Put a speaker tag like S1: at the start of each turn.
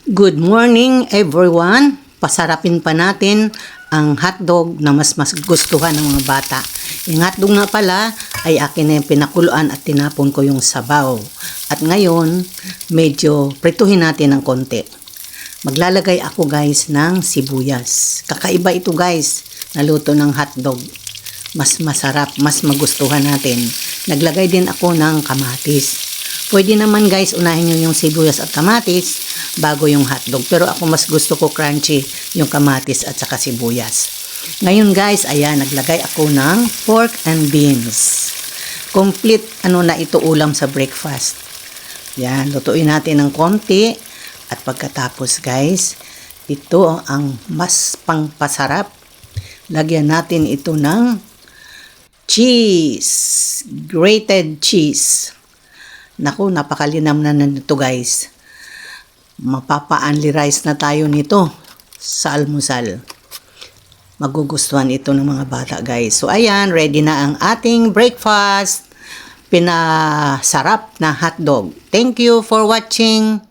S1: Good morning everyone! Pasarapin pa natin ang hotdog na mas gustuhan ng mga bata. Yung hotdog na pala ay akin na yung pinakuluan at tinapon ko yung sabaw. At ngayon, medyo prituhin natin ng konti. Maglalagay ako guys ng sibuyas. Kakaiba ito guys, naluto ng hotdog. Mas masarap, mas magustuhan natin. Naglagay din ako ng kamatis. Pwede naman guys, unahin nyo yung sibuyas at kamatis bago yung hotdog. Pero ako mas gusto ko crunchy yung kamatis at saka sibuyas. Ngayon guys, ayan, naglagay ako ng pork and beans. Complete na ito ulam sa breakfast. Yan, lutuin natin ng konti. At pagkatapos guys, ito ang mas pangpasarap. Lagyan natin ito ng cheese. Grated cheese. Naku, napakalinam na nito guys. Mapapa-only rice na tayo nito sa almusal. Magugustuhan ito ng mga bata guys. So ayan, ready na ang ating breakfast. Pinasarap na hotdog. Thank you for watching.